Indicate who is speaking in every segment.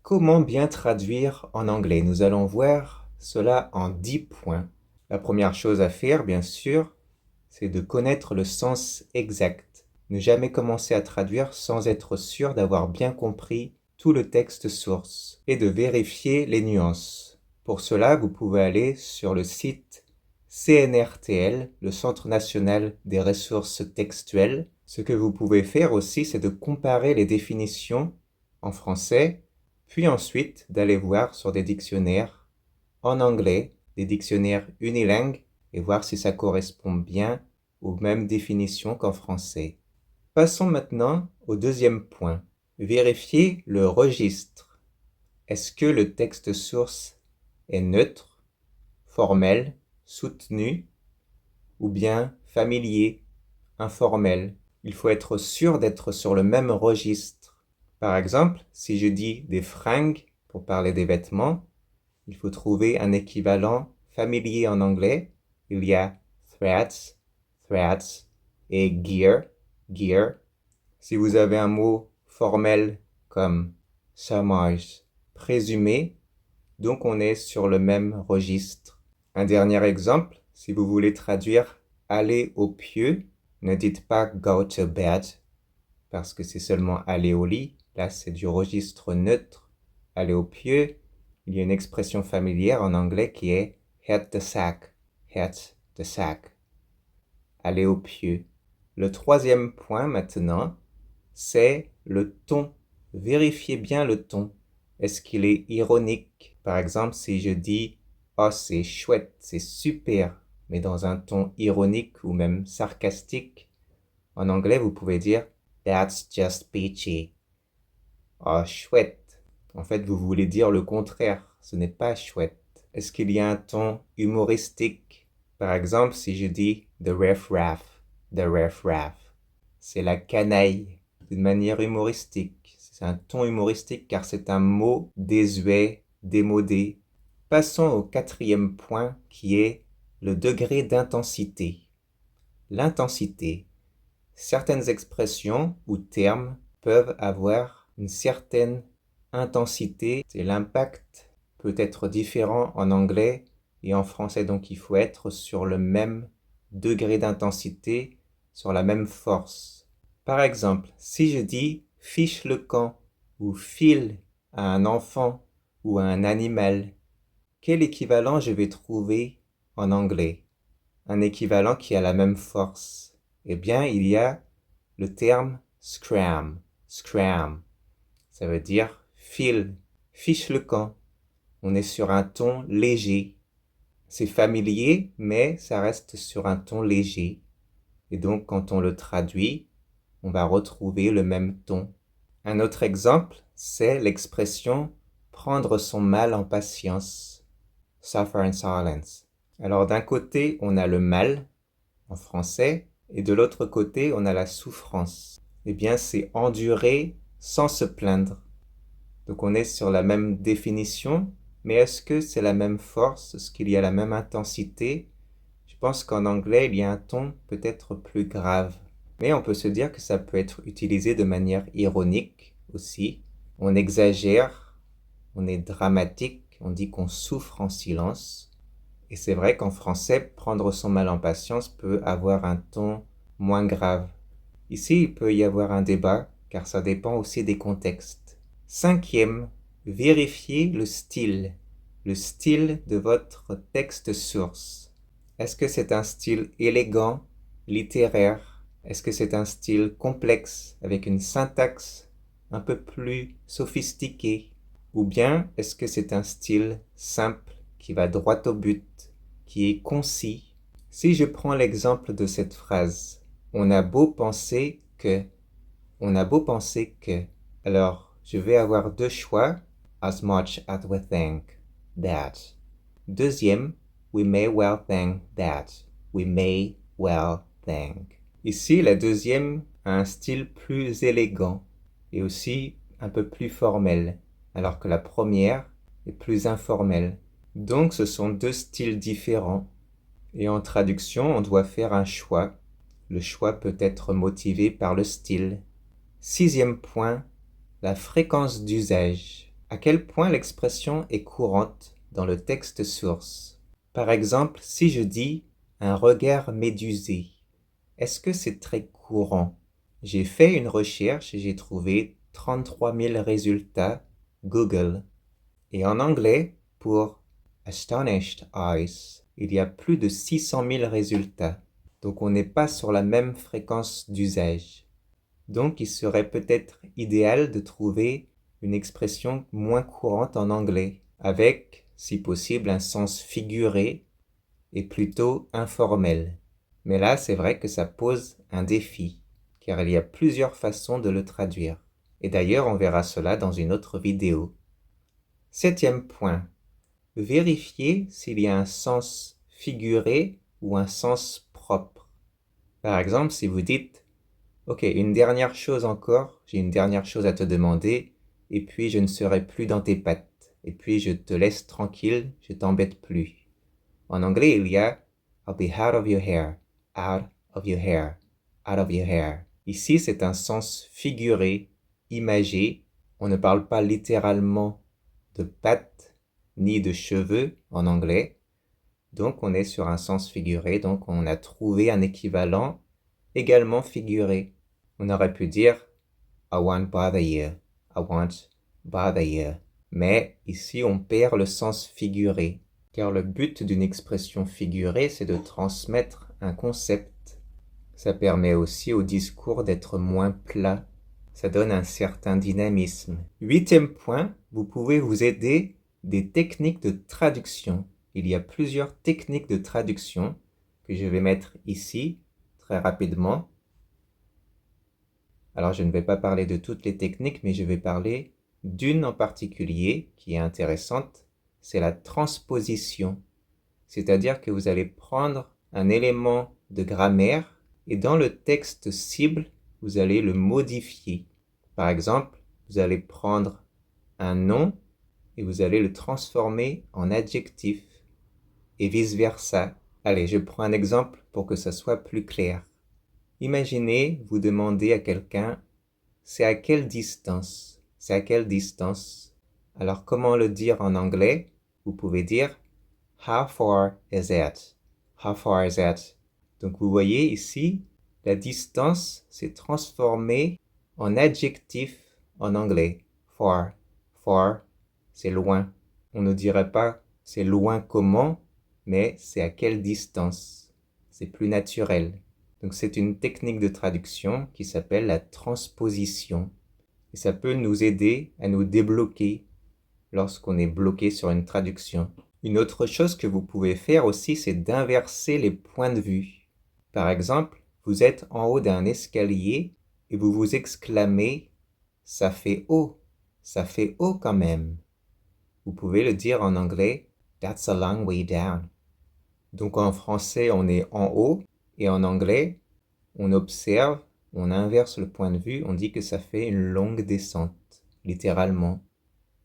Speaker 1: Comment bien traduire en anglais? Nous allons voir cela en 10 points. La première chose à faire, bien sûr, c'est de connaître le sens exact. Ne jamais commencer à traduire sans être sûr d'avoir bien compris tout le texte source et de vérifier les nuances. Pour cela, vous pouvez aller sur le site CNRTL, le Centre national des ressources textuelles. Ce que vous pouvez faire aussi, c'est de comparer les définitions en français, puis ensuite d'aller voir sur des dictionnaires en anglais, des dictionnaires unilingues, et voir si ça correspond bien aux mêmes définitions qu'en français. Passons maintenant au deuxième point. Vérifier le registre. Est-ce que le texte source est neutre, formel, soutenu, ou bien familier, informel? Il faut être sûr d'être sur le même registre. Par exemple, si je dis des fringues pour parler des vêtements, il faut trouver un équivalent familier en anglais. Il y a threads, threads et gear, gear. Si vous avez un mot formel comme summers, présumé, donc on est sur le même registre. Un dernier exemple, si vous voulez traduire aller au pieu, ne dites pas go to bed, parce que c'est seulement aller au lit. Là, c'est du registre neutre. Aller au pieu, il y a une expression familière en anglais qui est hit the sack, hit the sack. Aller au pieu. Le troisième point maintenant, c'est le ton. Vérifiez bien le ton. Est-ce qu'il est ironique? Par exemple, si je dis « Oh, c'est chouette, c'est super », mais dans un ton ironique ou même sarcastique, en anglais, vous pouvez dire « That's just peachy ». Oh, chouette. En fait, vous voulez dire le contraire. Ce n'est pas chouette. Est-ce qu'il y a un ton humoristique? Par exemple, si je dis « The riff-raff », « The riff-raff », c'est la canaille, d'une manière humoristique. C'est un ton humoristique car c'est un mot désuet, démodé. Passons au quatrième point qui est le degré d'intensité. L'intensité. Certaines expressions ou termes peuvent avoir une certaine intensité et l'impact peut être différent en anglais et en français, donc il faut être sur le même degré d'intensité, sur la même force. Par exemple, si je dis « fiche le camp » ou « file » à un enfant ou à un animal, quel équivalent je vais trouver en anglais? Un équivalent qui a la même force. Eh bien, il y a le terme « scram ». Scram, ça veut dire « file », fiche le camp. On est sur un ton léger. C'est familier, mais ça reste sur un ton léger. Et donc, quand on le traduit, on va retrouver le même ton. Un autre exemple, c'est l'expression « prendre son mal en patience », « suffer in silence ». Alors, d'un côté, on a le mal, en français, et de l'autre côté, on a la souffrance. Eh bien, c'est endurer sans se plaindre. Donc, on est sur la même définition, mais est-ce que c'est la même force? Est-ce qu'il y a la même intensité? Je pense qu'en anglais, il y a un ton peut-être plus grave. Mais on peut se dire que ça peut être utilisé de manière ironique aussi. On exagère, on est dramatique, on dit qu'on souffre en silence. Et c'est vrai qu'en français, prendre son mal en patience peut avoir un ton moins grave. Ici, il peut y avoir un débat, car ça dépend aussi des contextes. Cinquième, vérifiez le style de votre texte source. Est-ce que c'est un style élégant, littéraire? Est-ce que c'est un style complexe, avec une syntaxe un peu plus sophistiquée? Ou bien est-ce que c'est un style simple, qui va droit au but, qui est concis? Si je prends l'exemple de cette phrase, on a beau penser que, on a beau penser que, alors je vais avoir deux choix, as much as we think that. Deuxième, we may well think that, we may well think. Ici, la deuxième a un style plus élégant et aussi un peu plus formel, alors que la première est plus informelle. Donc, ce sont deux styles différents. Et en traduction, on doit faire un choix. Le choix peut être motivé par le style. Sixième point, la fréquence d'usage. À quel point l'expression est courante dans le texte source. Par exemple, si je dis « un regard médusé », est-ce que c'est très courant? J'ai fait une recherche et j'ai trouvé 33 000 résultats Google. Et en anglais, pour astonished eyes, il y a plus de 600 000 résultats. Donc on n'est pas sur la même fréquence d'usage. Donc il serait peut-être idéal de trouver une expression moins courante en anglais, avec, si possible, un sens figuré et plutôt informel. Mais là, c'est vrai que ça pose un défi, car il y a plusieurs façons de le traduire. Et d'ailleurs, on verra cela dans une autre vidéo. 7e point. Vérifier s'il y a un sens figuré ou un sens propre. Par exemple, si vous dites « Ok, une dernière chose encore, j'ai une dernière chose à te demander, et puis je ne serai plus dans tes pattes, et puis je te laisse tranquille, je t'embête plus. » En anglais, il y a « I'll be out of your hair, out of your hair, out of your hair ». Ici, c'est un sens figuré, imagé. On ne parle pas littéralement de pattes ni de cheveux en anglais. Donc, on est sur un sens figuré. Donc, on a trouvé un équivalent également figuré. On aurait pu dire I won't bother you, I won't bother you. Mais ici, on perd le sens figuré. Car le but d'une expression figurée, c'est de transmettre un concept. Ça permet aussi au discours d'être moins plat. Ça donne un certain dynamisme. 8e point, vous pouvez vous aider des techniques de traduction. Il y a plusieurs techniques de traduction que je vais mettre ici très rapidement. Alors je ne vais pas parler de toutes les techniques, mais je vais parler d'une en particulier qui est intéressante, c'est la transposition. C'est-à-dire que vous allez prendre un élément de grammaire et dans le texte cible, vous allez le modifier. Par exemple, vous allez prendre un nom et vous allez le transformer en adjectif et vice-versa. Allez, je prends un exemple pour que ça soit plus clair. Imaginez, vous demandez à quelqu'un « c'est à quelle distance ?» C'est à quelle distance? Alors, comment le dire en anglais? Vous pouvez dire « How far is it? How far is it? » Donc, vous voyez ici, la distance s'est transformée en adjectif en anglais. Far. Far, c'est loin. On ne dirait pas « c'est loin comment ?» mais c'est à quelle distance. C'est plus naturel. Donc c'est une technique de traduction qui s'appelle la transposition. Et ça peut nous aider à nous débloquer lorsqu'on est bloqué sur une traduction. Une autre chose que vous pouvez faire aussi, c'est d'inverser les points de vue. Par exemple, vous êtes en haut d'un escalier et vous vous exclamez « ça fait haut quand même ». Vous pouvez le dire en anglais « That's a long way down ». Donc en français, on est en haut. Et en anglais, on observe, on inverse le point de vue, on dit que ça fait une longue descente, littéralement.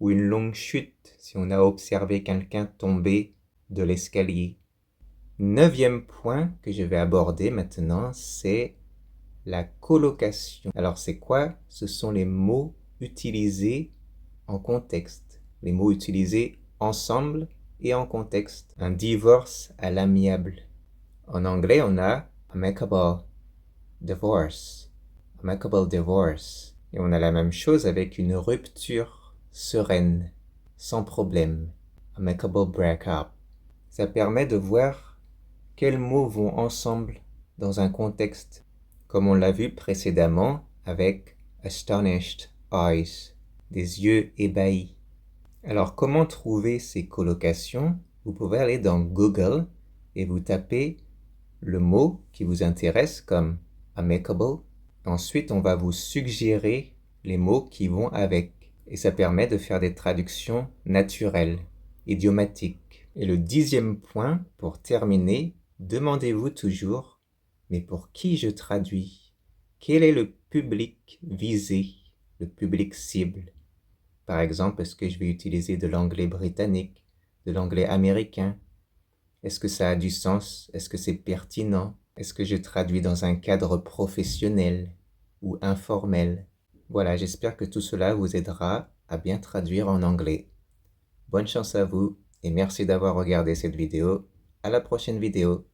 Speaker 1: Ou une longue chute, si on a observé quelqu'un tomber de l'escalier. 9e point que je vais aborder maintenant, c'est la colocation. Alors c'est quoi? Ce sont les mots utilisés en contexte. Les mots utilisés ensemble et en contexte. Un divorce à l'amiable. En anglais, on a amicable divorce. Amicable divorce. Et on a la même chose avec une rupture sereine, sans problème. Amicable breakup. Ça permet de voir quels mots vont ensemble dans un contexte, comme on l'a vu précédemment avec astonished eyes, des yeux ébahis. Alors, comment trouver ces colocations? Vous pouvez aller dans Google et vous tapez le mot qui vous intéresse comme amicable. Ensuite, on va vous suggérer les mots qui vont avec. Et ça permet de faire des traductions naturelles, idiomatiques. Et le 10e point, pour terminer, demandez-vous toujours, mais pour qui je traduis? Quel est le public visé, le public cible? Par exemple, est-ce que je vais utiliser de l'anglais britannique, de l'anglais américain? Est-ce que ça a du sens? Est-ce que c'est pertinent? Est-ce que je traduis dans un cadre professionnel ou informel? Voilà, j'espère que tout cela vous aidera à bien traduire en anglais. Bonne chance à vous et merci d'avoir regardé cette vidéo. À la prochaine vidéo.